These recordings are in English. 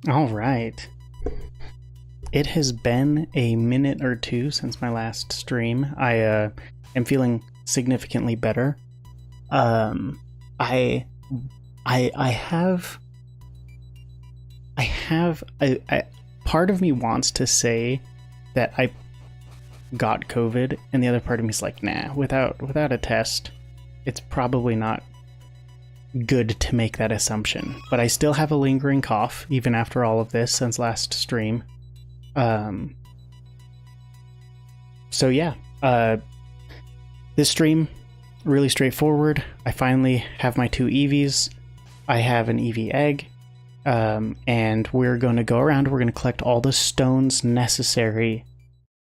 All right. It has been a minute or two since my last stream. I am feeling significantly better. I have part of me wants to say that I got COVID, and the other part of me is like, nah, without a test, it's probably not good to make that assumption. But I still have a lingering cough, even after all of this since last stream. So yeah, this stream, really straightforward. I finally have my 2 Eevees. I have an Eevee egg, and we're going to go around. We're going to collect all the stones necessary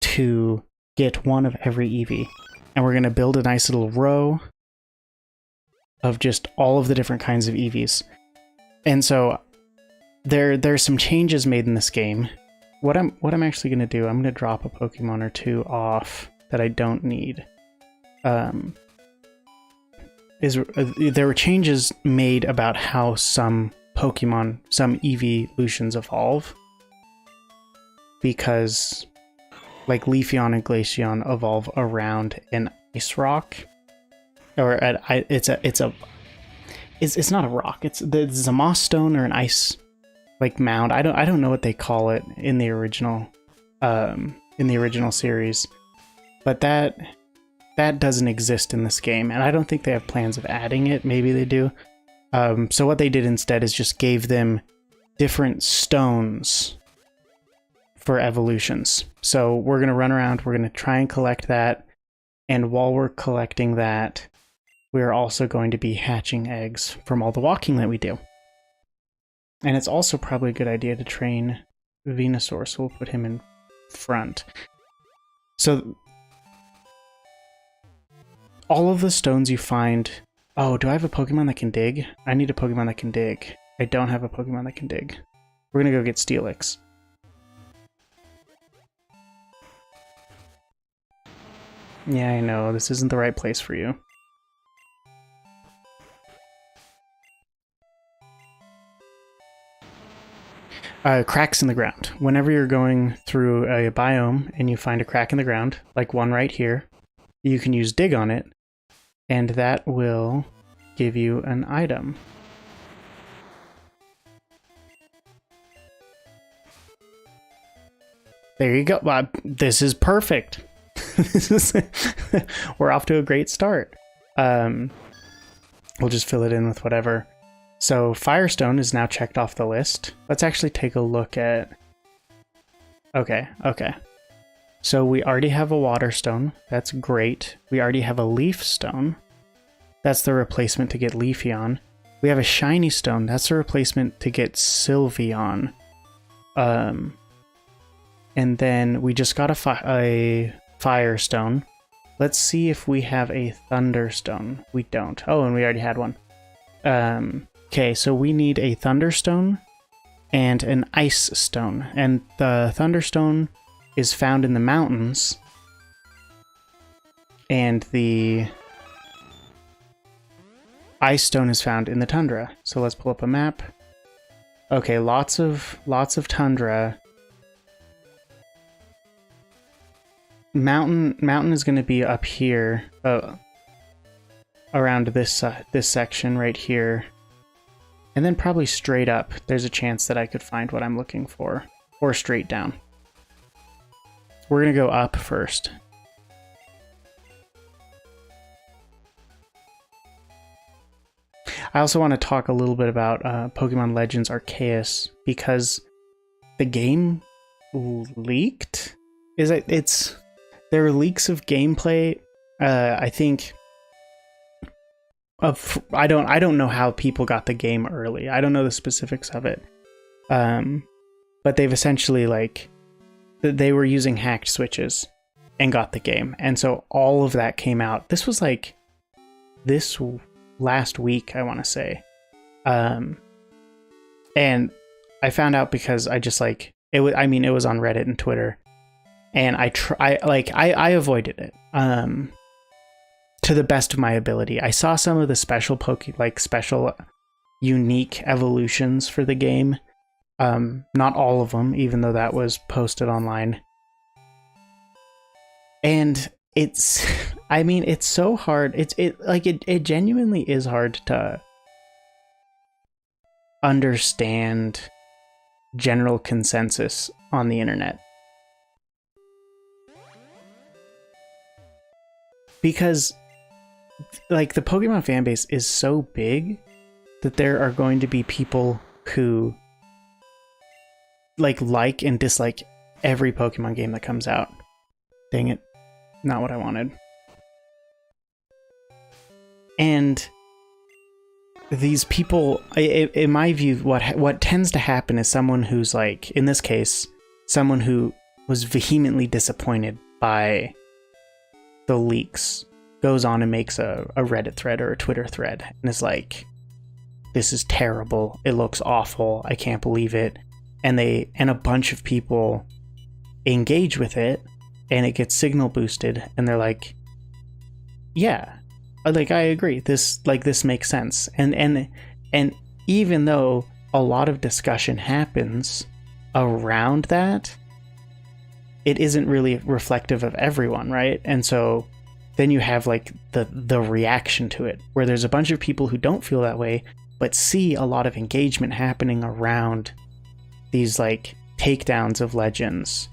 to get one of every Eevee. And we're going to build a nice little row of just all of the different kinds of Eevees. And so there's some changes made in this game. What I'm actually going to do, I'm going to drop a Pokemon or two off that I don't need. There were changes made about how some Pokemon, some Eeveelutions evolve, because like Leafeon and Glaceon evolve around an ice rock, or it's not a rock. It's a moss stone or an ice like mound. I don't know what they call it in the original series, but that doesn't exist in this game, and I don't think they have plans of adding it. Maybe they do. So what they did instead is just gave them different stones for evolutions. So we're gonna run around. We're gonna try and collect that, and while we're collecting that, we're also going to be hatching eggs from all the walking that we do. And it's also probably a good idea to train Venusaur, so we'll put him in front. So all of the stones you find... Oh, do I have a Pokemon that can dig? I need a Pokemon that can dig. I don't have a Pokemon that can dig. We're gonna go get Steelix. Yeah, I know, this isn't the right place for you. Cracks in the ground. Whenever you're going through a biome and you find a crack in the ground, like one right here, you can use dig on it, and that will give you an item. There you go. This is perfect. We're off to a great start. We'll just fill it in with whatever. So Firestone is now checked off the list. Let's actually take a look at... Okay. So we already have a Water Stone. That's great. We already have a Leaf Stone. That's the replacement to get Leafeon. We have a Shiny Stone. That's the replacement to get Sylveon. And then we just got a Fire Stone. Let's see if we have a Thunderstone. We don't. Oh, and we already had one. Okay, so we need a Thunderstone and an Ice Stone. And the Thunderstone is found in the mountains, and the Ice Stone is found in the tundra. So let's pull up a map. Okay, lots of tundra. Mountain is going to be up here, around this section right here. And then probably straight up, there's a chance that I could find what I'm looking for. Or straight down. We're going to go up first. I also want to talk a little bit about Pokemon Legends Arceus, because the game leaked? There are leaks of gameplay. I think... I don't know how people got the game early. I don't know the specifics of it. But they've essentially, like, they were using hacked switches and got the game. And so all of that came out. This was like this last week, I want to say. And I found out because I just like it was, I mean, it was on Reddit and Twitter, and I avoided it. To the best of my ability. I saw some of the special special unique evolutions for the game, Not all of them, even though that was posted online. And it's, I mean, it's so hard. It genuinely is hard to understand general consensus on the internet. Because, like, the Pokemon fanbase is so big that there are going to be people who like and dislike every Pokemon game that comes out. Dang it. Not what I wanted. And these people, in my view, what tends to happen is someone who's like, in this case, someone who was vehemently disappointed by the leaks goes on and makes a Reddit thread or a Twitter thread and is like, this is terrible, it looks awful, I can't believe it. And a bunch of people engage with it and it gets signal boosted and they're like, yeah, like, I agree, this makes sense. And even though a lot of discussion happens around that, it isn't really reflective of everyone, right? And so then you have like the reaction to it, where there's a bunch of people who don't feel that way, but see a lot of engagement happening around these like takedowns of Legends.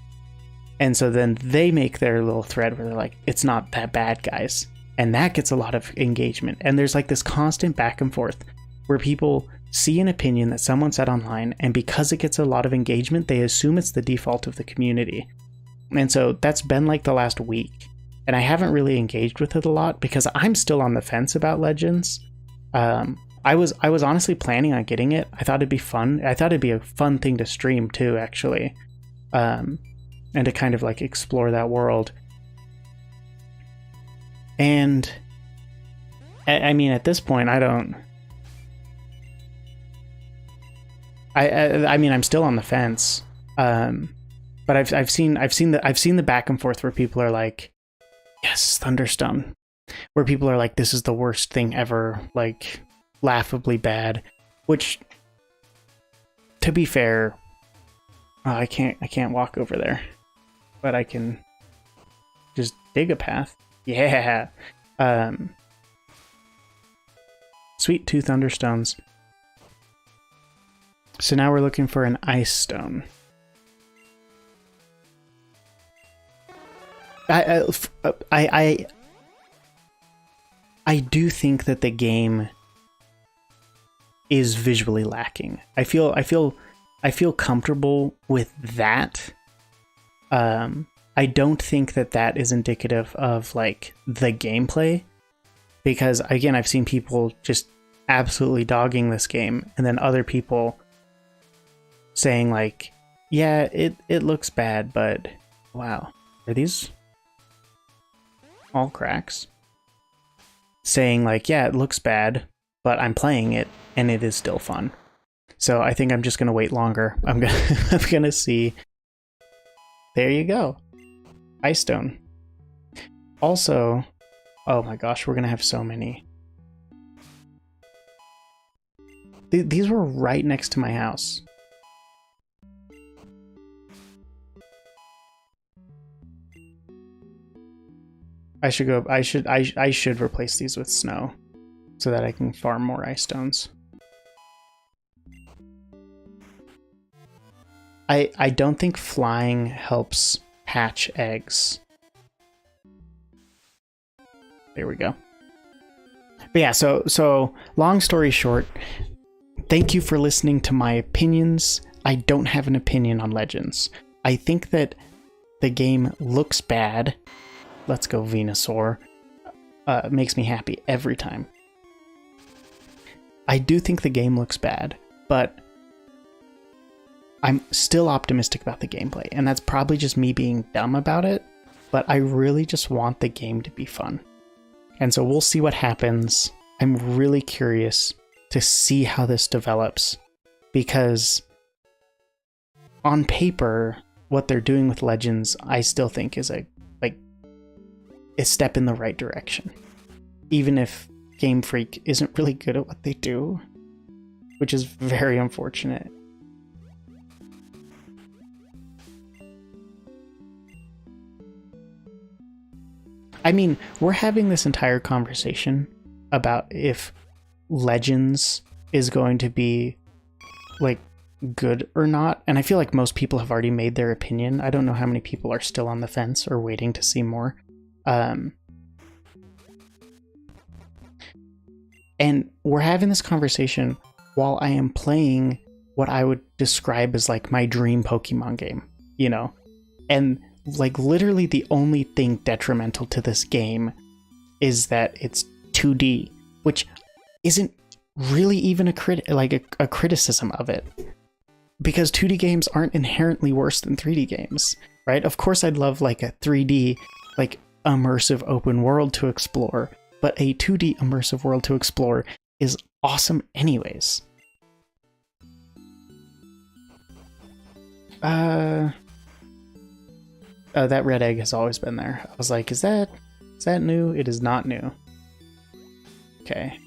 And so then they make their little thread where they're like, it's not that bad, guys. And that gets a lot of engagement. And there's like this constant back and forth where people see an opinion that someone said online, and because it gets a lot of engagement, they assume it's the default of the community. And so that's been like the last week. And I haven't really engaged with it a lot because I'm still on the fence about Legends. I was honestly planning on getting it. I thought it'd be fun. I thought it'd be a fun thing to stream too, actually. And to kind of like explore that world. And I mean, at this point, I mean, I'm still on the fence. But I've seen the back and forth where people are like, yes, Thunderstone, where people are like, this is the worst thing ever, like laughably bad, which, to be fair, I can't walk over there, but I can just dig a path. Yeah. Sweet 2 Thunderstones. So now we're looking for an Ice Stone. I do think that the game is visually lacking. I feel comfortable with that. I don't think that is indicative of like the gameplay, because again, I've seen people just absolutely dogging this game, and then other people saying like, yeah, it looks bad, but wow, are these all cracks? Saying like, yeah, it looks bad, but I'm playing it and it is still fun. So I think I'm just gonna wait longer. I'm gonna see. There you go, Ice Stone. Also, oh my gosh, we're gonna have so many. These were right next to my house. I should replace these with snow so that I can farm more Ice Stones. I don't think flying helps hatch eggs. There we go. But yeah, so long story short, thank you for listening to my opinions. I don't have an opinion on Legends. I think that the game looks bad. Let's go Venusaur. Makes me happy every time. I do think the game looks bad, but I'm still optimistic about the gameplay, and that's probably just me being dumb about it, but I really just want the game to be fun. And so we'll see what happens. I'm really curious to see how this develops, because on paper, what they're doing with Legends, I still think is a step in the right direction. Even if Game Freak isn't really good at what they do, which is very unfortunate. I mean, we're having this entire conversation about if Legends is going to be like good or not, and I feel like most people have already made their opinion. I don't know how many people are still on the fence or waiting to see more. And we're having this conversation while I am playing what I would describe as like my dream Pokemon game, you know? And like literally the only thing detrimental to this game is that it's 2D, which isn't really even a criticism of it, because 2D games aren't inherently worse than 3D games, right? Of course I'd love like a 3D like immersive open world to explore, but a 2D immersive world to explore is awesome anyways. Oh, that red egg has always been there. I was like, is that new? It is not new. Okay.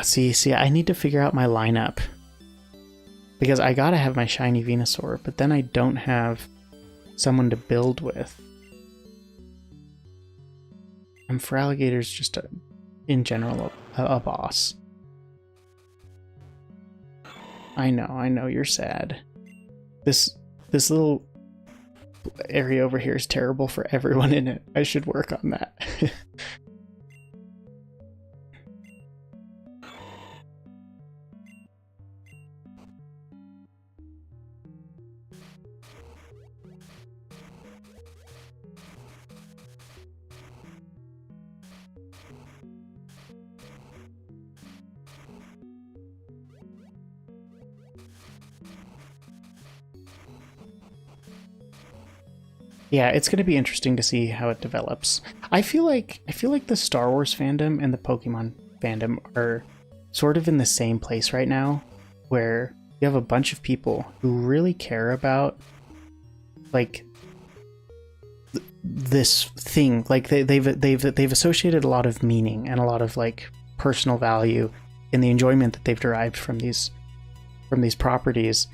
See, I need to figure out my lineup, because I gotta have my shiny Venusaur, but then I don't have someone to build with. And Feraligator's just in general a boss. I know, you're sad. This little area over here is terrible for everyone in it. I should work on that. Yeah, it's going to be interesting to see how it develops. I feel like the Star Wars fandom and the Pokemon fandom are sort of in the same place right now, where you have a bunch of people who really care about like this thing. Like they've associated a lot of meaning and a lot of like personal value in the enjoyment that they've derived from these properties,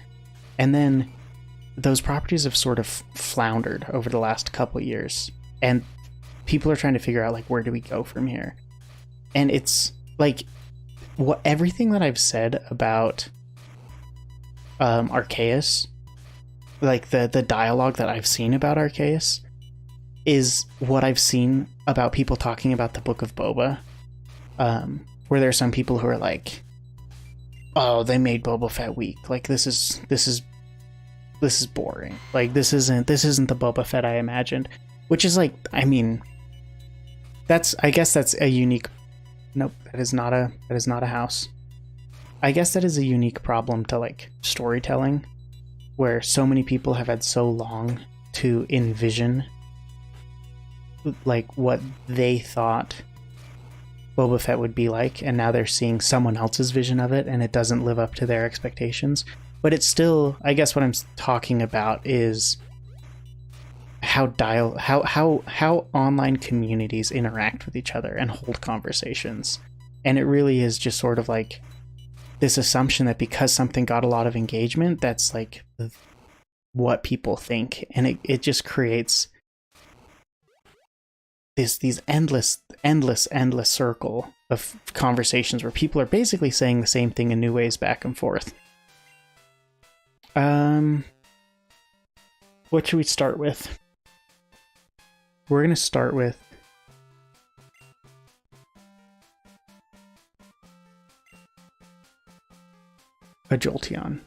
and then those properties have sort of floundered over the last couple years, and people are trying to figure out like, where do we go from here? And it's like everything that I've said about Arceus, like the dialogue that I've seen about Arceus, is what I've seen about people talking about the Book of Boba, where there are some people who are like, oh, they made Boba Fett weak. Like this is boring. Like this isn't the Boba Fett I imagined. Which is like, I mean, I guess that's a unique. Nope, that is not a house. I guess that is a unique problem to like storytelling, where so many people have had so long to envision like what they thought Boba Fett would be like, and now they're seeing someone else's vision of it and it doesn't live up to their expectations. But it's still, I guess what I'm talking about is how online communities interact with each other and hold conversations. And it really is just sort of like this assumption that because something got a lot of engagement, that's like what people think. And it just creates these endless circle of conversations where people are basically saying the same thing in new ways back and forth. What should we start with? We're going to start with a Jolteon.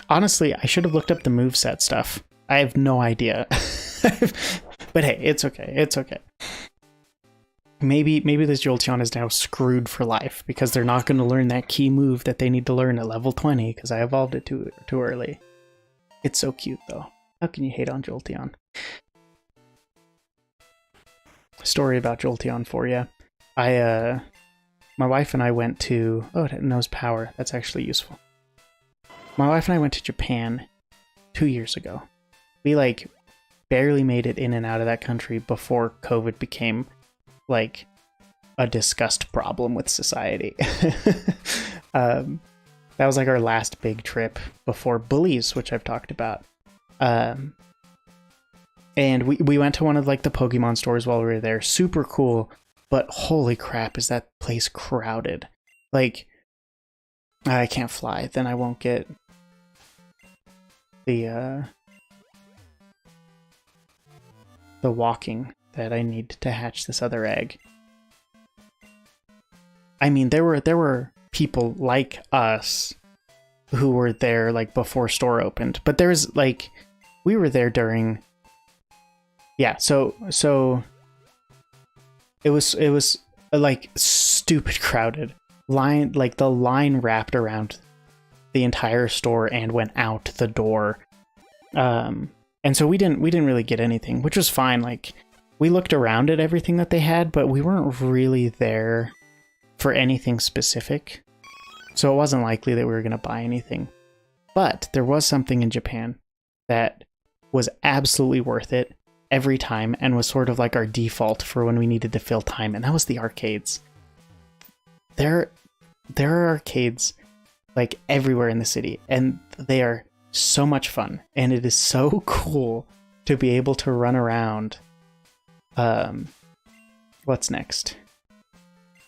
Honestly, I should have looked up the moveset stuff. I have no idea. But hey, it's okay. It's okay. Maybe this Jolteon is now screwed for life because they're not going to learn that key move that they need to learn at level 20 because I evolved it too early. It's so cute though. How can you hate on Jolteon? Story about Jolteon for you. My wife and I went to... Oh, it knows power. That's actually useful. My wife and I went to Japan 2 years ago. We like barely made it in and out of that country before COVID became like a discussed problem with society. That was like our last big trip before Bullies, which I've talked about. And we went to one of like the Pokemon stores while we were there. Super cool, but holy crap, is that place crowded. Like, I can't fly, then I won't get the walking that I need to hatch this other egg. I mean, there were people like us who were there like before store opened, but there's like, we were there during, yeah, so it was like stupid crowded. Like the line wrapped around the entire store and went out the door. And so we didn't really get anything, which was fine. Like, we looked around at everything that they had, but we weren't really there for anything specific. So it wasn't likely that we were going to buy anything. But there was something in Japan that was absolutely worth it every time and was sort of like our default for when we needed to fill time, and that was the arcades. There are arcades like everywhere in the city, and they are so much fun, and it is so cool to be able to run around. What's next?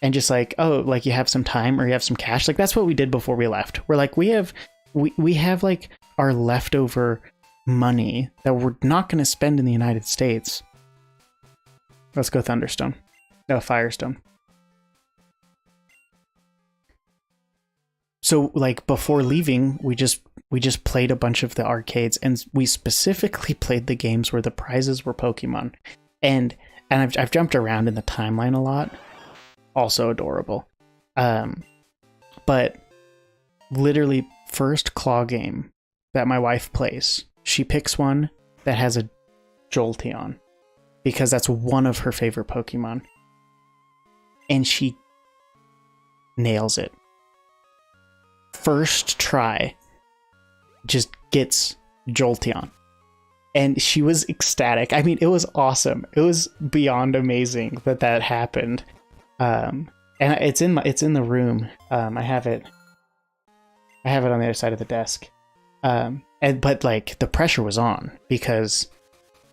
And just like, oh, like you have some time or you have some cash. Like, that's what we did before we left. We're like, we have like our leftover money that we're not going to spend in the United States. Let's go Thunderstone. No, Firestone. So like before leaving, we just played a bunch of the arcades, and we specifically played the games where the prizes were Pokemon. And I've jumped around in the timeline a lot. Also adorable. But literally first claw game that my wife plays, she picks one that has a Jolteon because that's one of her favorite Pokemon. And she nails it. First try, just gets Jolteon. And she was ecstatic. I mean, it was awesome. It was beyond amazing that happened. And it's in the room. I have it on the other side of the desk. But like the pressure was on because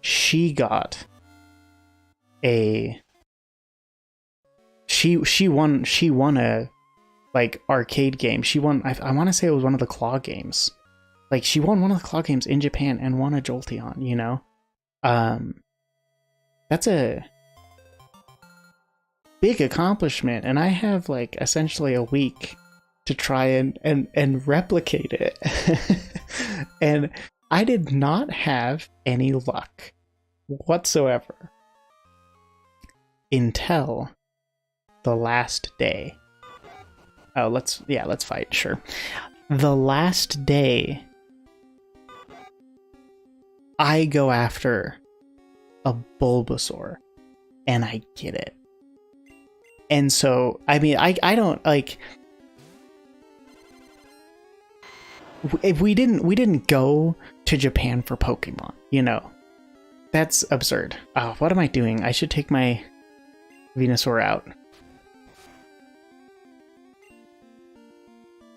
she got she won a like arcade game. She won, I want to say it was one of the claw games. Like, she won one of the claw games in Japan and won a Jolteon, you know? That's a big accomplishment, and I have like essentially a week to try and replicate it. And I did not have any luck whatsoever until the last day. Oh, let's fight, sure. The last day, I go after a Bulbasaur, and I get it. And so, I mean, I don't, like... If we didn't go to Japan for Pokemon, you know? That's absurd. Oh, what am I doing? I should take my Venusaur out.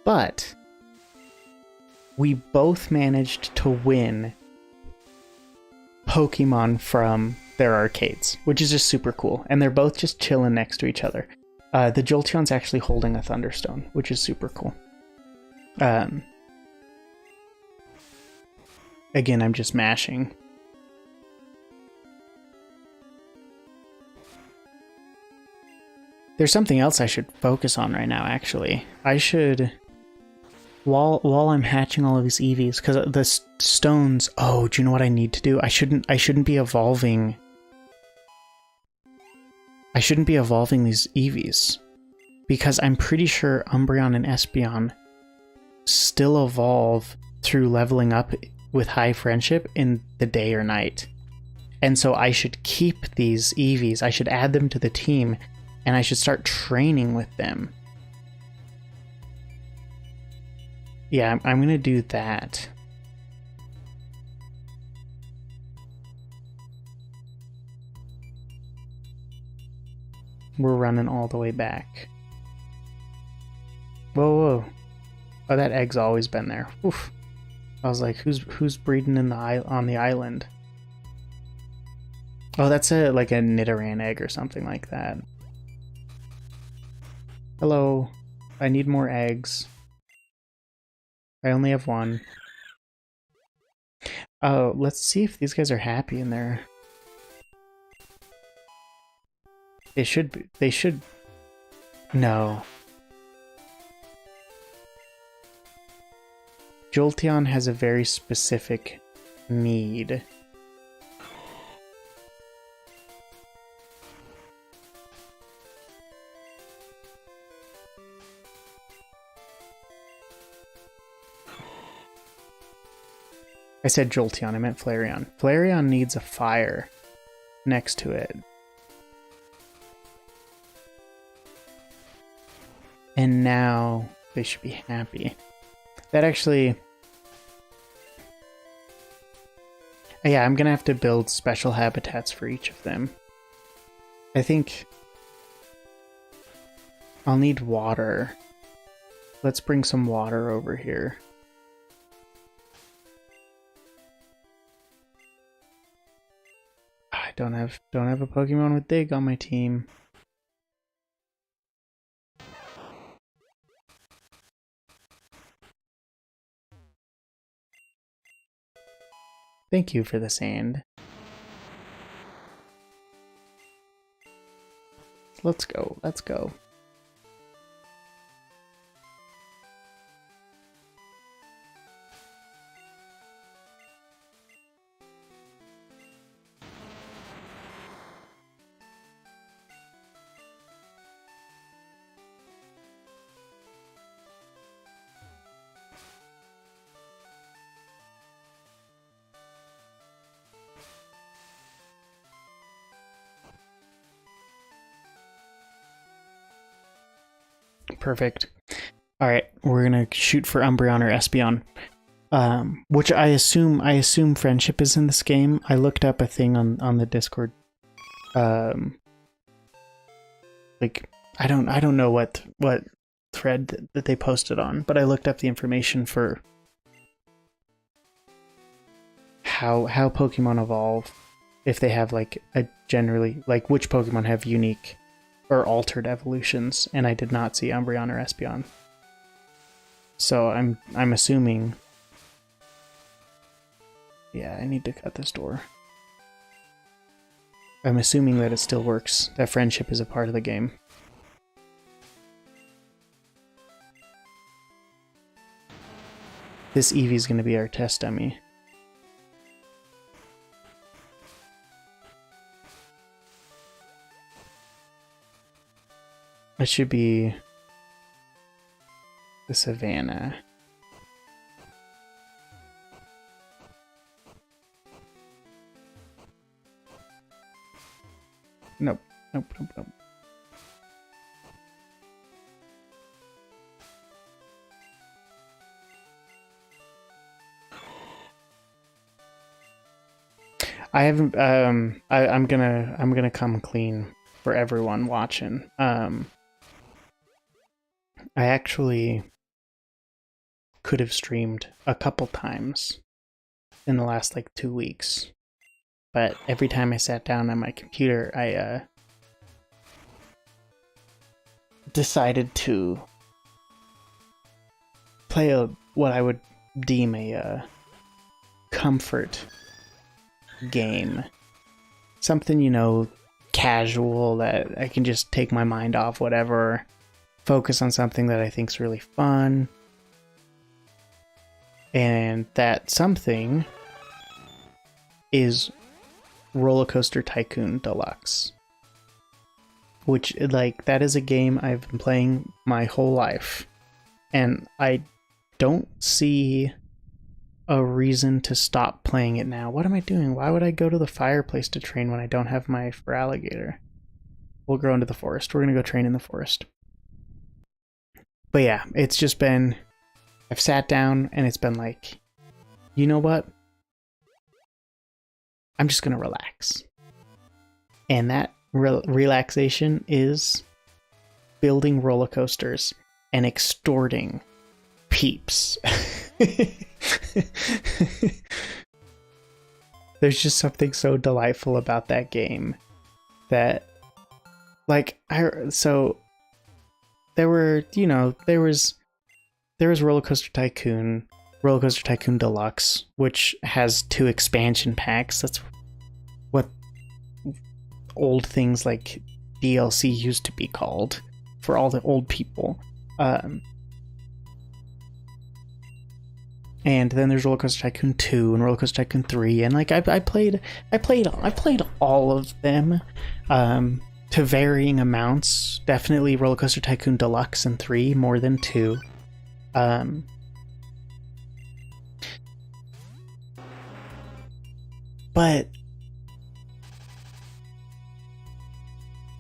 But we both managed to win Pokemon from their arcades, which is just super cool. And they're both just chilling next to each other. The Jolteon's actually holding a Thunderstone, which is super cool. Again, I'm just mashing. There's something else I should focus on right now, actually. I should... While I'm hatching all of these Eevees, because the stones... Oh, do you know what I need to do? I shouldn't be evolving... I shouldn't be evolving these Eevees. Because I'm pretty sure Umbreon and Espeon still evolve through leveling up with high friendship in the day or night. And so I should keep these Eevees. I should add them to the team, and I should start training with them. Yeah, I'm gonna do that. We're running all the way back. Whoa, whoa. Oh, that egg's always been there. Oof. I was like, who's breeding in on the island? Oh, that's like a Nidoran egg or something like that. Hello. I need more eggs. I only have one. Oh, let's see if these guys are happy in there. They should be. They should. No. Jolteon has a very specific need. I said Jolteon, I meant Flareon. Flareon needs a fire next to it. And now they should be happy. That actually... Yeah, I'm gonna have to build special habitats for each of them. I think I'll need water. Let's bring some water over here. I don't have a Pokemon with Dig on my team. Thank you for the sand. Let's go, let's go. Perfect. Alright, we're gonna shoot for Umbreon or Espeon. Which I assume friendship is in this game. I looked up a thing on the Discord. Like I don't know what thread that they posted on, but I looked up the information for how Pokemon evolve, if they have like a generally like which Pokemon have unique or altered evolutions, and I did not see Umbreon or Espeon. So I'm assuming. Yeah, I need to cut this door. I'm assuming that it still works, that friendship is a part of the game. This Eevee is going to be our test dummy. It should be the Savannah. Nope. I haven't. I'm gonna come clean for everyone watching. I actually could have streamed a couple times in the last like 2 weeks, but every time I sat down on my computer, I decided to play what I would deem a comfort game. Something, you know, casual that I can just take my mind off whatever, focus on something that I think is really fun. And that something is Roller Coaster Tycoon Deluxe. Which, like, that is a game I've been playing my whole life. And I don't see a reason to stop playing it now. What am I doing? Why would I go to the fireplace to train when I don't have my Feraligatr? We'll go into the forest. We're gonna go train in the forest. But yeah, it's just been... I've sat down and it's been like, you know what? I'm just gonna relax. And that relaxation is building roller coasters and extorting peeps. There's just something so delightful about that game that, like, so there were, you know, there was Roller Coaster Tycoon Deluxe, which has 2 expansion packs. That's what old things like DLC used to be called for all the old people. And then there's Roller Coaster Tycoon 2 and Roller Coaster Tycoon 3, and like I played all of them to varying amounts. Definitely Roller Coaster Tycoon Deluxe and 3 more than 2. But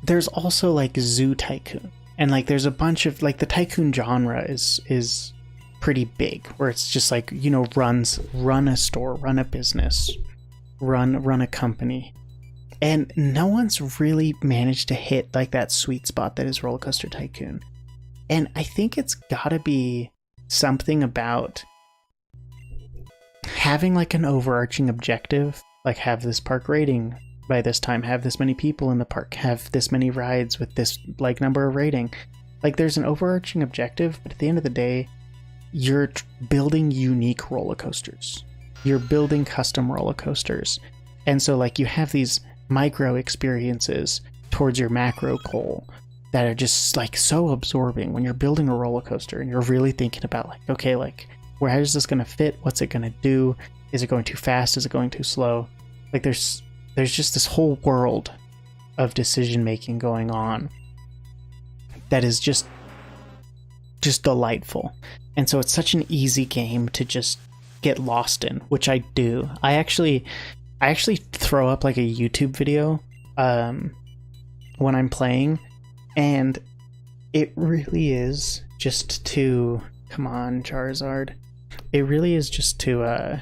there's also like Zoo Tycoon, and like there's a bunch of like the Tycoon genre is pretty big, where it's just like, you know, run a store, run a business, run a company, and no one's really managed to hit like that sweet spot that is Roller Coaster Tycoon. And I think it's gotta be something about having like an overarching objective, like have this park rating by this time, have this many people in the park, have this many rides with this like number of rating. Like there's an overarching objective, but at the end of the day, you're building unique roller coasters. You're building custom roller coasters. And so like you have these micro experiences towards your macro goal that are just like so absorbing when you're building a roller coaster and you're really thinking about like, okay, like where is this going to fit? What's it going to do? Is it going too fast? Is it going too slow? Like there's just this whole world of decision making going on that is just delightful. And so it's such an easy game to just get lost in, which I do. I actually throw up like a YouTube video when I'm playing, and it really is just to, come on, Charizard. It really is just to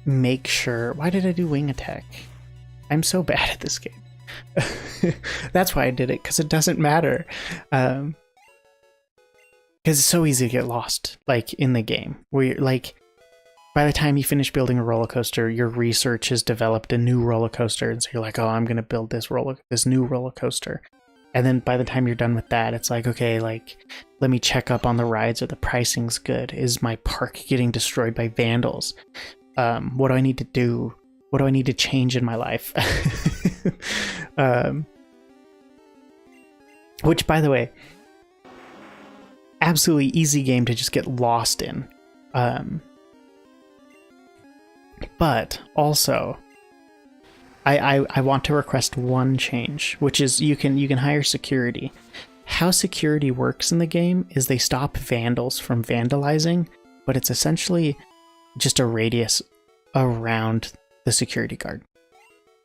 make sure. Why did I do wing attack? I'm so bad at this game. That's why I did it, because it doesn't matter. Because it's so easy to get lost, like, in the game. Where you're, like, by the time you finish building a roller coaster, your research has developed a new roller coaster, and so you're like, oh, I'm going to build this new roller coaster. And then by the time you're done with that, it's like, okay, like, let me check up on the rides. Are the pricing's good? Is my park getting destroyed by vandals? What do I need to do? What do I need to change in my life? Which, by the way, absolutely easy game to just get lost in. But also, I want to request one change, which is you can hire security. How security works in the game is they stop vandals from vandalizing, but it's essentially just a radius around the security guard.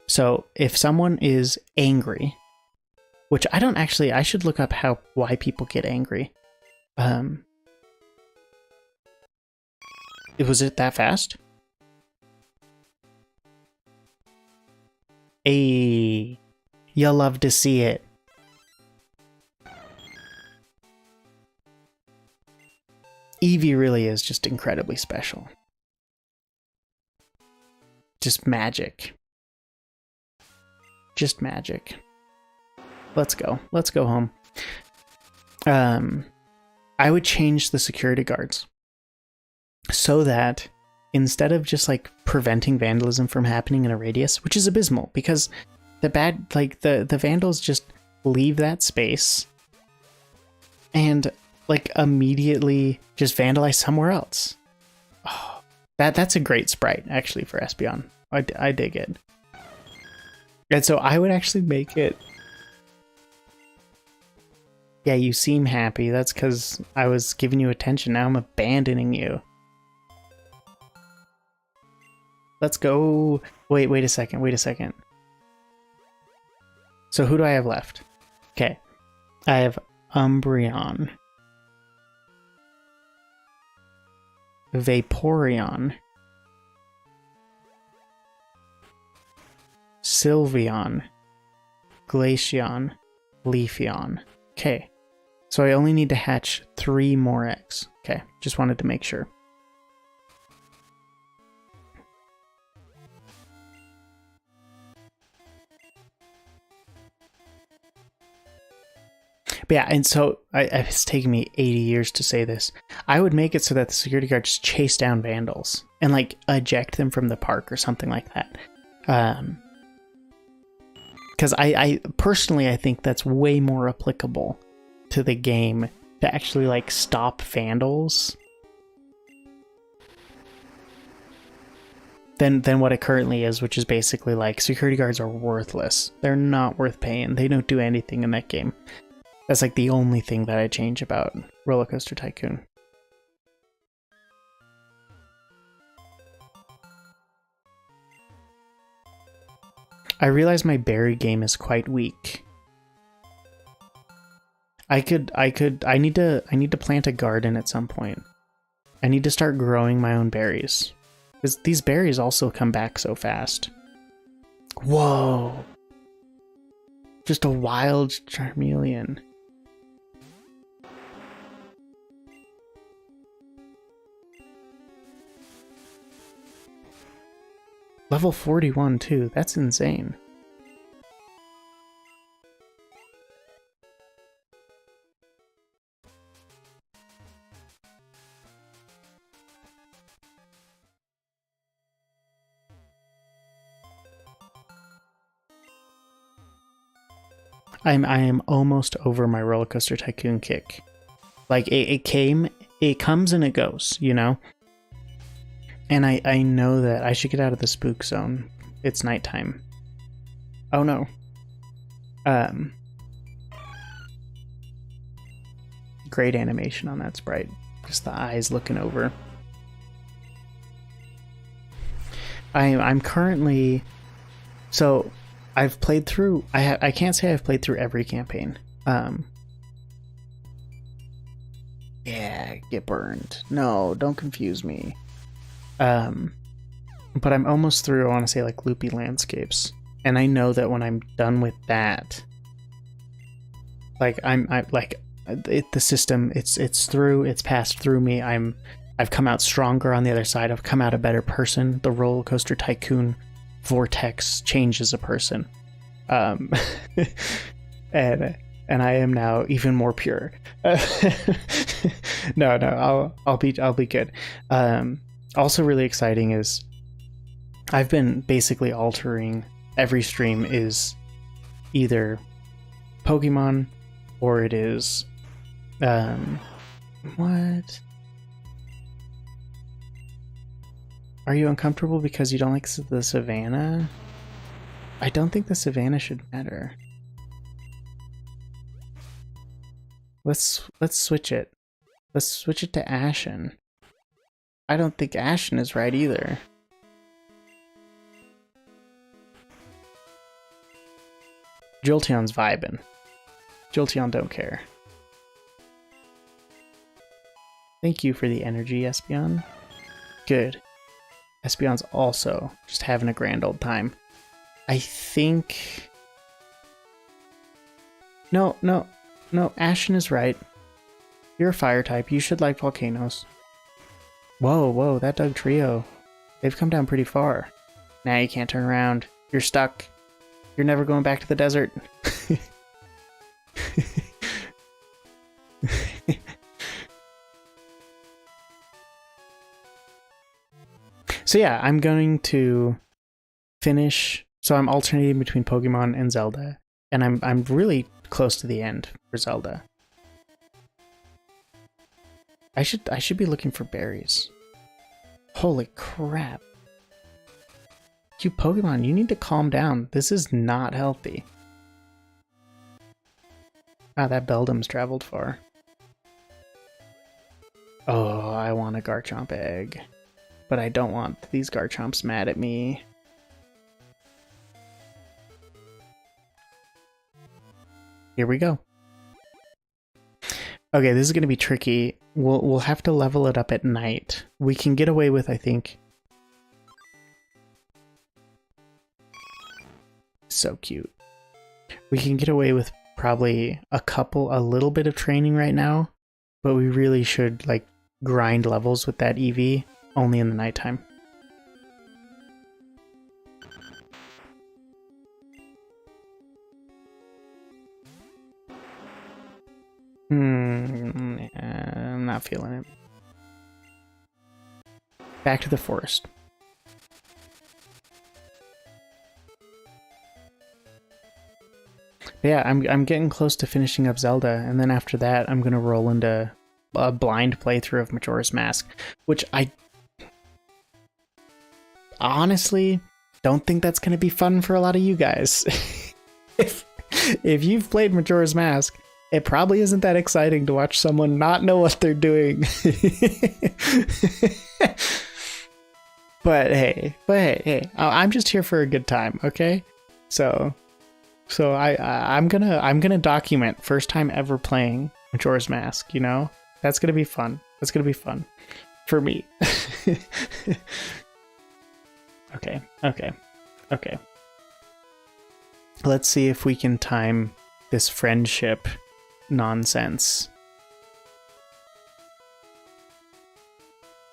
So if someone is angry, which I should look up why people get angry. Was it that fast? You'll love to see it. Eevee really is just incredibly special. Just magic. Just magic. Let's go. Let's go home. I would change the security guards so that instead of just like preventing vandalism from happening in a radius, which is abysmal because the vandals just leave that space and like immediately just vandalize somewhere else. Oh, that's a great sprite actually for Espeon. I dig it. And so I would actually make it. Yeah, you seem happy. That's because I was giving you attention. Now I'm abandoning you. Let's go. Wait a second. So who do I have left? Okay. I have Umbreon, Vaporeon, Sylveon, Glaceon, Leafeon. Okay. So I only need to hatch 3 more eggs. Okay, just wanted to make sure. But yeah, and so it's taken me 80 years to say this. I would make it so that the security guards chase down vandals and like eject them from the park or something like that. Because I personally, I think that's way more applicable to the game to actually like stop vandals than what it currently is, which is basically like security guards are worthless. They're not worth paying. They don't do anything in that game. That's like the only thing that I change about Roller Coaster Tycoon. I realize my berry game is quite weak. I need to plant a garden at some point. I need to start growing my own berries. Because these berries also come back so fast. Whoa! Just a wild Charmeleon. Level 41 too, that's insane. I am almost over my Roller Coaster Tycoon kick. Like it comes and it goes, you know? And I know that I should get out of the spook zone. It's nighttime. Oh no. Great animation on that sprite. Just the eyes looking over. I'm currently... So, I've played through... I can't say I've played through every campaign. Yeah, get burned. No, don't confuse me. But I'm almost through, I want to say, like, Loopy Landscapes. And I know that when I'm done with that, like, the system, it's through, it's passed through me. I've come out stronger on the other side. I've come out a better person. The Roller Coaster Tycoon vortex changes a person. And I am now even more pure. No, I'll be good. Also really exciting is I've been basically altering every stream is either Pokemon or it is what? Are you uncomfortable because you don't like the savannah? I don't think the savannah should matter. Let's switch it. Let's switch it to Ashen. I don't think Ashen is right either. Jolteon's vibing. Jolteon don't care. Thank you for the energy, Espeon. Good. Espeon's also just having a grand old time. I think... No, Ashen is right. You're a fire type. You should like volcanoes. Whoa, that Doug trio. They've come down pretty far. Now you can't turn around. You're stuck. You're never going back to the desert. So yeah, I'm going to finish. So I'm alternating between Pokemon and Zelda. And I'm really close to the end for Zelda. I should be looking for berries. Holy crap. You Pokemon, you need to calm down. This is not healthy. Ah, that Beldum's traveled far. Oh, I want a Garchomp egg. But I don't want these Garchomps mad at me. Here we go. Okay, this is going to be tricky. We'll have to level it up at night. We can get away with, I think... So cute. We can get away with probably a little bit of training right now, but we really should like grind levels with that Eevee only in the nighttime. I'm not feeling it. Back to the forest. Yeah, I'm getting close to finishing up Zelda, and then after that, I'm gonna roll into a blind playthrough of Majora's Mask, which I honestly don't think that's gonna be fun for a lot of you guys. if you've played Majora's Mask, it probably isn't that exciting to watch someone not know what they're doing. But hey, I'm just here for a good time, okay? So I'm gonna document first time ever playing Majora's Mask. You know, that's gonna be fun. That's gonna be fun for me. Okay. Let's see if we can time this friendship nonsense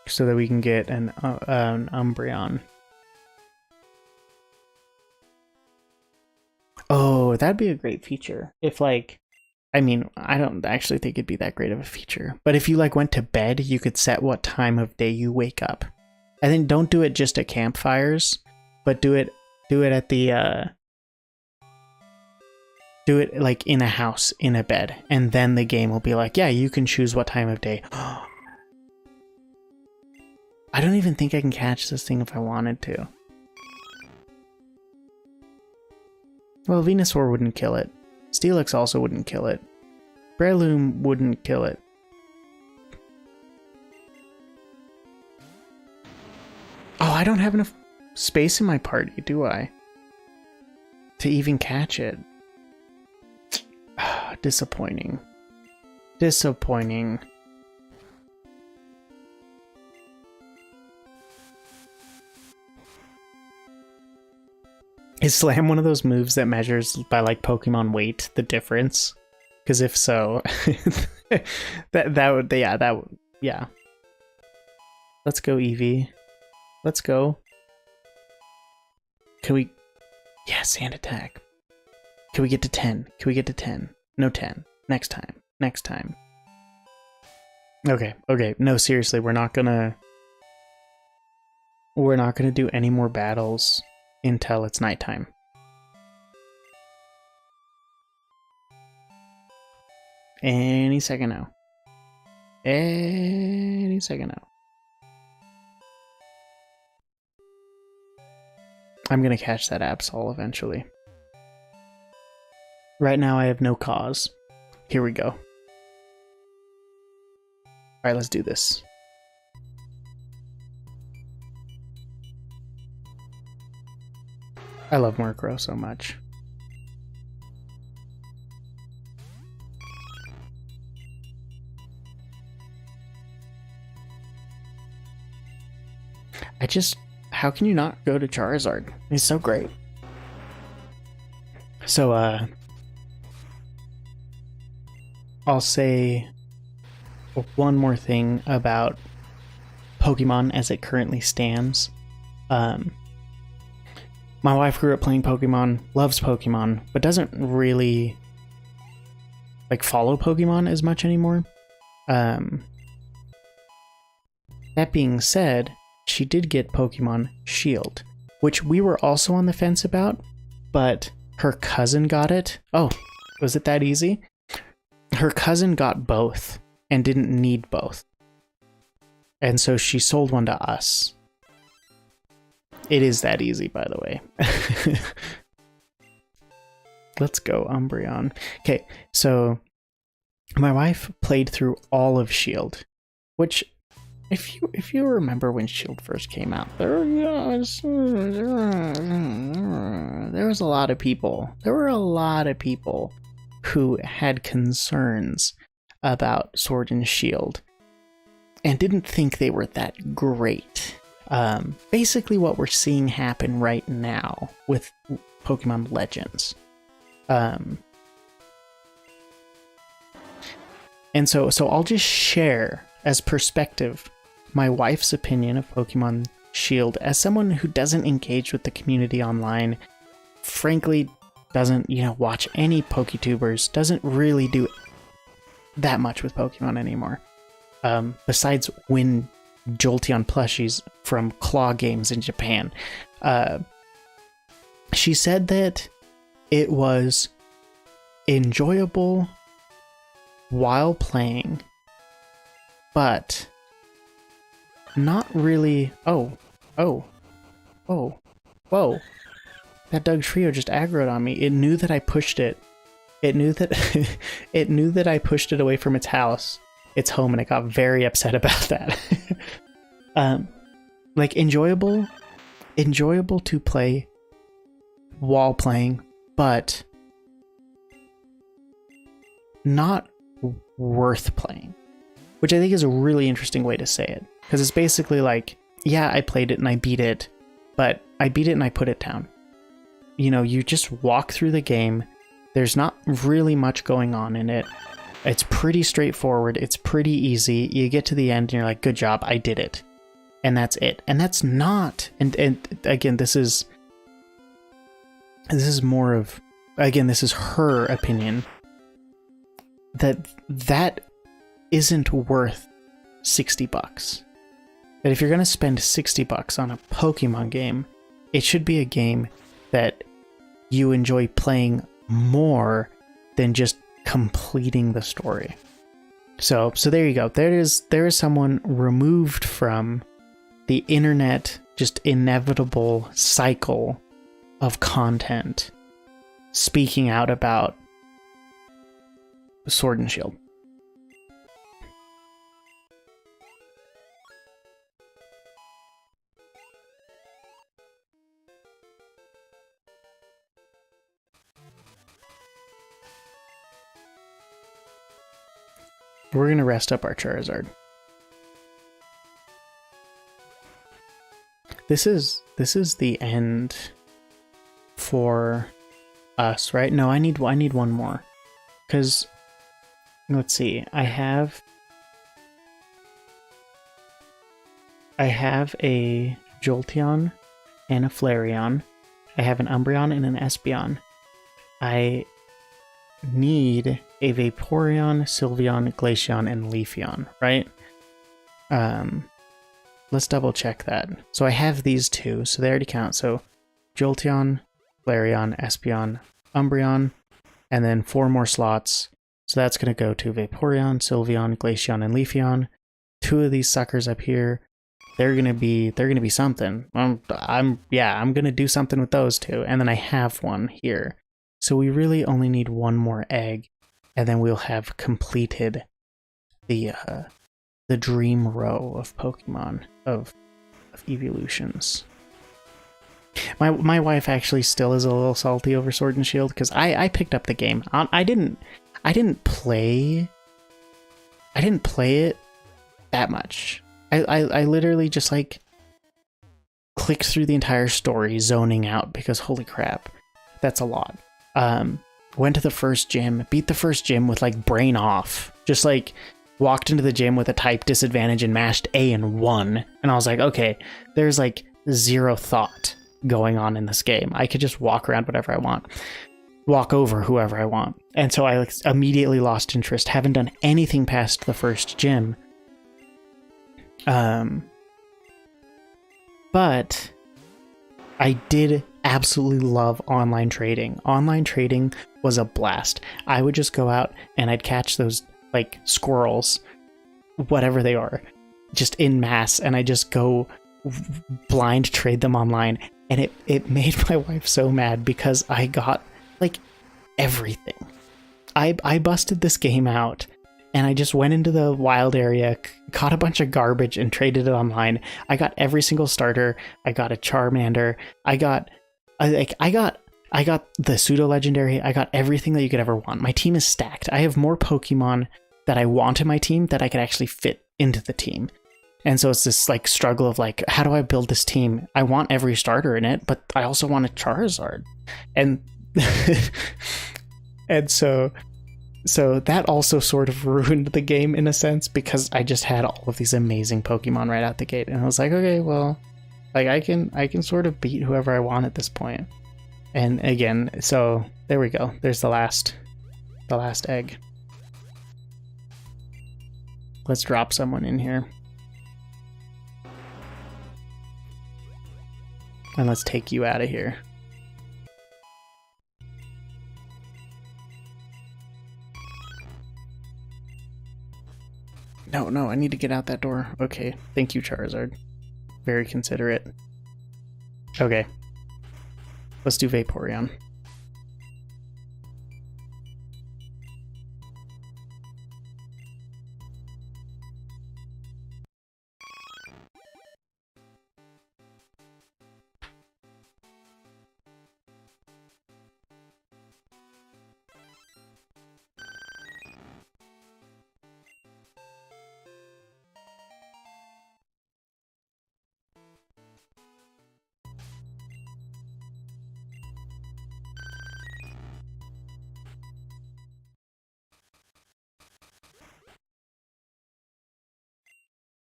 so that we can get an Umbreon. Oh, that'd be a great feature. If like, I mean, I don't actually think it'd be that great of a feature, but if you like went to bed, you could set what time of day you wake up. I think don't do it just at campfires, but do it at the do it like in a house, in a bed, and then the game will be like, yeah, you can choose what time of day. I don't even think I can catch this thing if I wanted to. Well, Venusaur wouldn't kill it. Steelix also wouldn't kill it. Breloom wouldn't kill it. Oh, I don't have enough space in my party, do I? To even catch it. Disappointing. Disappointing. Is Slam one of those moves that measures by like Pokemon weight the difference? Because if so, that would yeah. Let's go, Eevee. Let's go. Can we? Yeah, Sand Attack. Can we get to 10? Can we get to 10? No 10. Next time. Next time. Okay. No, seriously, we're not gonna do any more battles until it's nighttime. Any second now. Any second now. I'm gonna catch that Absol eventually. Right now I have no cause. Here we go. Alright, let's do this. I love Murkrow so much. How can you not go to Charizard? He's so great. So, I'll say one more thing about Pokemon as it currently stands. My wife grew up playing Pokemon, loves Pokemon, but doesn't really like follow Pokemon as much anymore. That being said, she did get Pokemon Shield, which we were also on the fence about, but her cousin got it. Oh, was it that easy? Her cousin got both and didn't need both. And so she sold one to us. It is that easy, by the way. Let's go, Umbreon. Okay, so my wife played through all of Shield, which, if you remember when Shield first came out, there was a lot of people. There were a lot of people who had concerns about Sword and Shield and didn't think they were that great. Basically what we're seeing happen right now with Pokemon Legends. And so I'll just share as perspective my wife's opinion of Pokemon Shield as someone who doesn't engage with the community online, frankly doesn't, watch any PokeTubers, doesn't really do that much with Pokemon anymore. Besides win Jolteon plushies from Claw Games in Japan. She said that it was enjoyable while playing, but not really. Whoa. That Doug Trio just aggroed on me. It knew that I pushed it. It knew that it knew that I pushed it away from its house, its home, and it got very upset about that. Like enjoyable to play while playing, but not worth playing, which I think is a really interesting way to say it, because it's basically like, yeah, I played it and I beat it, but I beat it and I put it down. You just walk through the game. There's not really much going on in it. It's pretty straightforward. It's pretty easy. You get to the end and you're like, good job, I did it. And that's it. And that's not, and again, this is more of, again, this is her opinion, that isn't worth $60. That if you're going to spend $60 on a Pokemon game, it should be a game that you enjoy playing more than just completing the story. So there you go. There is someone removed from the internet just inevitable cycle of content speaking out about Sword and Shield. We're going to rest up our Charizard. This is the end for us, right? No, I need one more. Because, let's see, I have a Jolteon and a Flareon. I have an Umbreon and an Espeon. I need a Vaporeon, Sylveon, Glaceon, and Leafeon, right? Let's double check that. So I have these two, so they already count. So Jolteon, Flareon, Espeon, Umbreon, and then 4 more slots. So that's going to go to Vaporeon, Sylveon, Glaceon, and Leafeon. 2 of these suckers up here, they're gonna be something. I'm gonna do something with those 2, and then I have one here. So we really only need one more egg, and then we'll have completed the dream row of Pokemon of Eeveelutions. My wife actually still is a little salty over Sword and Shield because I picked up the game. I didn't play it that much. I literally just like clicked through the entire story, zoning out because holy crap, that's a lot. Went to the first gym, beat the first gym with like brain off. Just like walked into the gym with a type disadvantage and mashed A and won. And I was like, okay, there's like zero thought going on in this game. I could just walk around whatever I want. Walk over whoever I want. And so I like immediately lost interest. Haven't done anything past the first gym. But I did absolutely love online trading. Online trading was a blast. I would just go out and I'd catch those like squirrels, whatever they are, just in mass, and I just go blind trade them online. And it made my wife so mad because I got like everything. I busted this game out and I just went into the wild area, caught a bunch of garbage and traded it online. I got every single starter. I got a Charmander. I got the pseudo legendary. I got everything that you could ever want. My team is stacked. I have more Pokemon that I want in my team that I could actually fit into the team. And so it's this like struggle of like, how do I build this team? I want every starter in it, but I also want a Charizard. And and so So that also sort of ruined the game in a sense, because I just had all of these amazing Pokemon right out the gate, and I was like, okay, well, like I can sort of beat whoever I want at this point. And again, so there we go. There's the last egg. Let's drop someone in here. And let's take you out of here. No, I need to get out that door. Okay, thank you, Charizard. Very considerate. Okay. Let's do Vaporeon.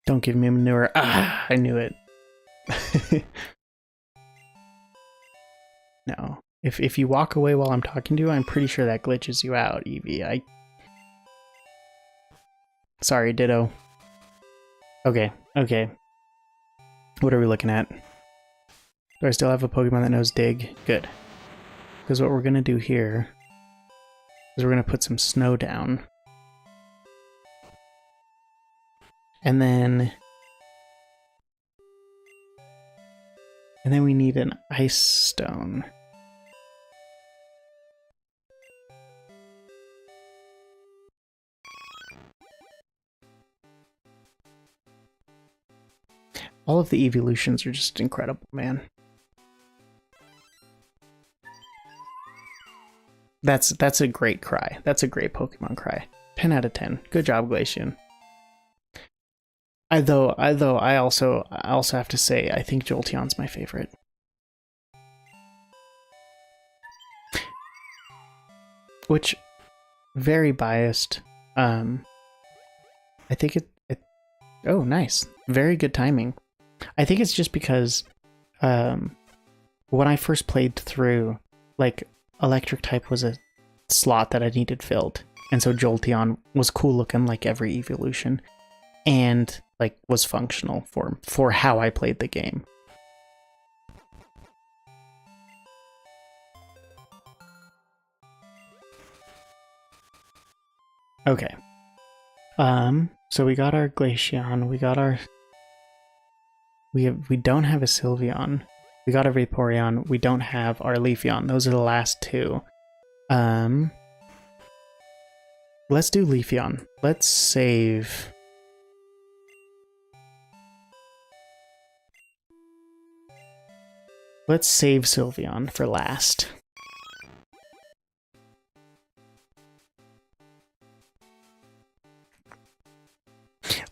Don't give me manure. Ah, I knew it. No. If you walk away while I'm talking to you, I'm pretty sure that glitches you out, Eevee. Sorry, Ditto. Okay. What are we looking at? Do I still have a Pokemon that knows Dig? Good. Because what we're going to do here is we're going to put some snow down. And then we need an ice stone. All of the Eeveelutions are just incredible, man. That's a great cry. That's a great Pokemon cry. 10 out of 10. Good job, Glaceon. I also have to say, I think Jolteon's my favorite. Which, very biased. I think it oh, nice. Very good timing. I think it's just because when I first played through, like, Electric type was a slot that I needed filled. And so Jolteon was cool looking like every evolution. And like was functional for how I played the game. Okay. So we got our Glaceon, we got our we don't have a Sylveon. We got a Vaporeon, we don't have our Leafeon. Those are the last two. Let's do Leafeon. Let's save Sylveon for last.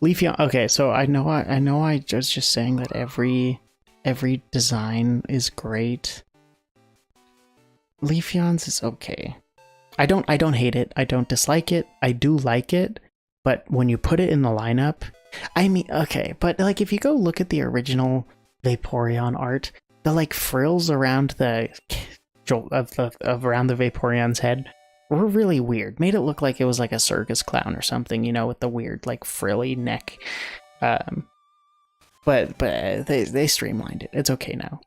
Leafeon. Okay, so I know I was just saying that every design is great. Leafeon's is okay. I don't hate it. I don't dislike it. I do like it, but when you put it in the lineup, I mean, okay, but like if you go look at the original Vaporeon art, the like frills around the around the Vaporeon's head were really weird. Made it look like it was like a circus clown or something, you know, with the weird like frilly neck. But they streamlined it. It's okay now.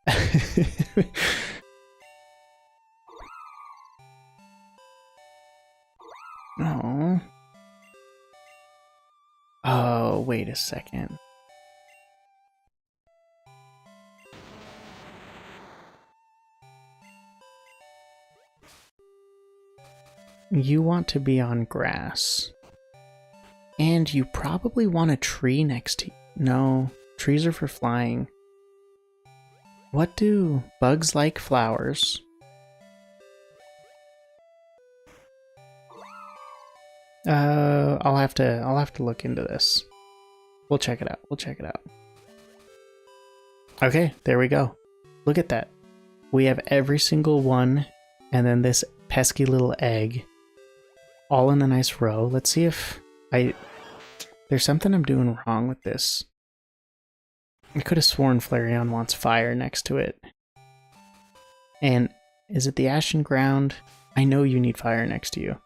Oh. Oh, wait a second. You want to be on grass. And you probably want a tree next to you. No, trees are for flying. What do bugs like flowers? I'll have to look into this. We'll check it out. Okay, there we go. Look at that. We have every single one, and then this pesky little egg. all in a nice row. Let's see if there's something I'm doing wrong with this. I could have sworn Flareon wants fire next to it. And is it the Ashen Ground? I know you need fire next to you.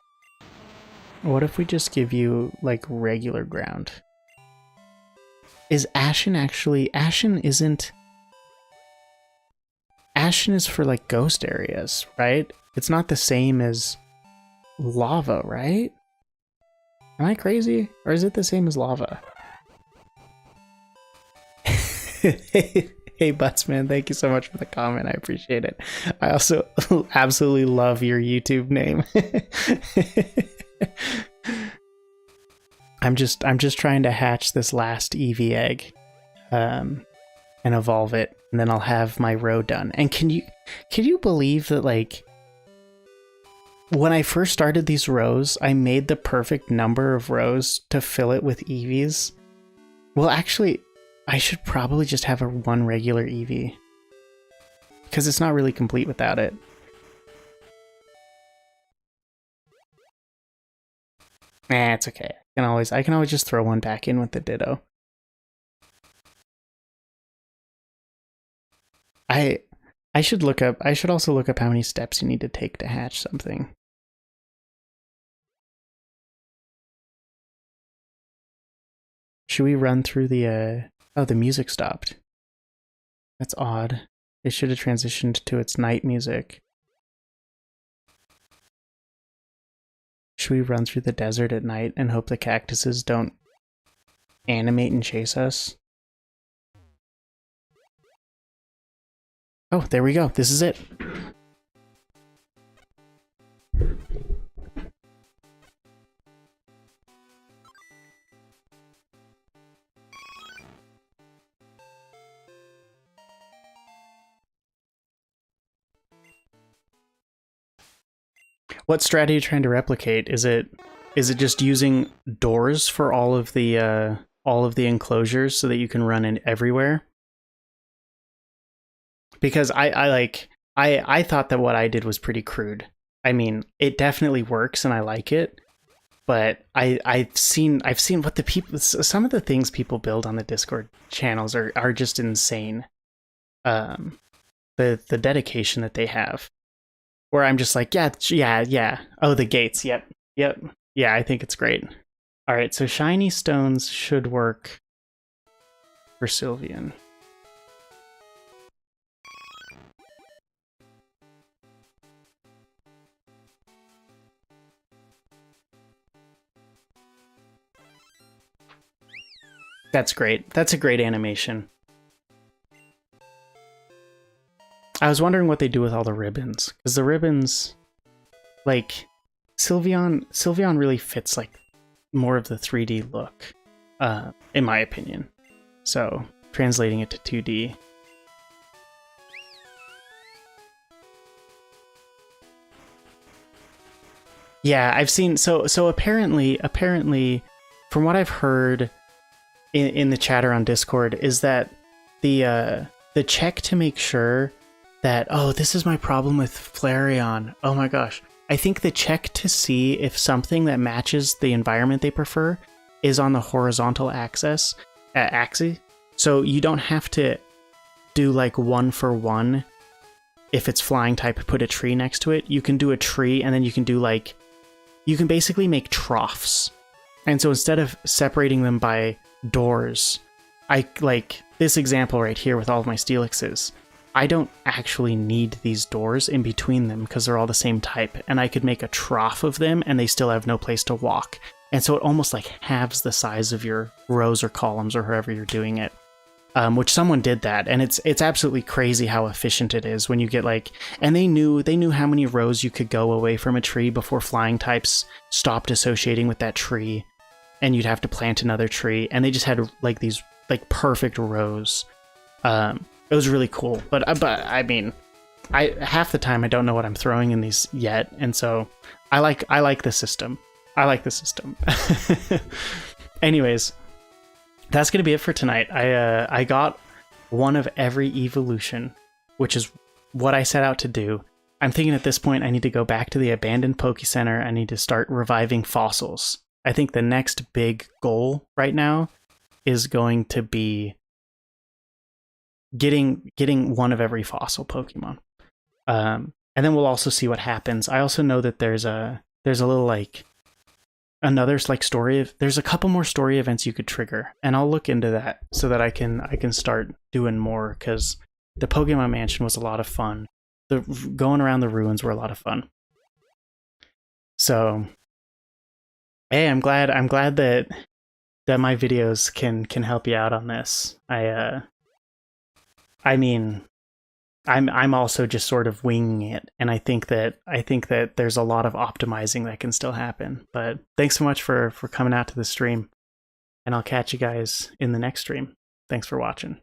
What if we just give you, like, regular ground? Is Ashen actually... Ashen isn't... Ashen is for, like, ghost areas, right? It's not the same as lava, right? Am I crazy? Or is it the same as lava? Hey, Buttsman, thank you so much for the comment. I appreciate it. I also absolutely love your YouTube name. I'm just trying to hatch this last Eevee egg, and evolve it, and then I'll have my row done. And can you believe that, like, when I first started these rows, I made the perfect number of rows to fill it with Eevees? Well, actually, I should probably just have one regular Eevee, because it's not really complete without it. Nah, it's okay. I can always just throw one back in with the Ditto. I should also look up how many steps you need to take to hatch something. Should we run through the oh, the music stopped. That's odd. It should have transitioned to its night music. Should we run through the desert at night and hope the cactuses don't animate and chase us? Oh, there we go. This is it. What strategy are you trying to replicate? Is it just using doors for all of the enclosures so that you can run in everywhere? Because I thought that what I did was pretty crude. I mean, it definitely works and I like it, but I've seen what some of the things people build on the Discord channels are just insane. The dedication that they have. Where I'm just like, yeah. Oh, the gates. Yep. Yeah, I think it's great. All right, so shiny stones should work for Sylveon. That's great. That's a great animation. I was wondering what they do with all the ribbons, because the ribbons, like, Sylveon really fits like more of the 3D look, in my opinion. So translating it to 2D. Yeah, I've seen so apparently from what I've heard in the chatter on Discord is that the check to make sure that, oh, this is my problem with Flareon. Oh my gosh. I think the check to see if something that matches the environment they prefer is on the horizontal axis. So you don't have to do like 1-for-1. If it's flying type, put a tree next to it. You can do a tree and then you can do like, you can basically make troughs. And so instead of separating them by doors, I like this example right here with all of my Steelixes. I don't actually need these doors in between them because they're all the same type, and I could make a trough of them and they still have no place to walk. And so it almost like halves the size of your rows or columns or however you're doing it. Which someone did that, and it's absolutely crazy how efficient it is when you get like, and they knew how many rows you could go away from a tree before flying types stopped associating with that tree, and you'd have to plant another tree, and they just had like these like perfect rows. It was really cool, but I mean, half the time I don't know what I'm throwing in these yet, and so I like the system. I like the system. Anyways, that's gonna be it for tonight. I got one of every evolution, which is what I set out to do. I'm thinking at this point I need to go back to the abandoned Poke Center. I need to start reviving fossils. I think the next big goal right now is going to be getting one of every fossil Pokemon. And then we'll also see what happens. I also know that there's a little like another like story of, there's a couple more story events you could trigger, and I'll look into that so that I can start doing more, because the Pokemon Mansion was a lot of fun. The going around the ruins were a lot of fun. So hey, I'm glad that my videos can help you out on this. I mean, I'm also just sort of winging it, and I think that there's a lot of optimizing that can still happen. But thanks so much for coming out to the stream, and I'll catch you guys in the next stream. Thanks for watching.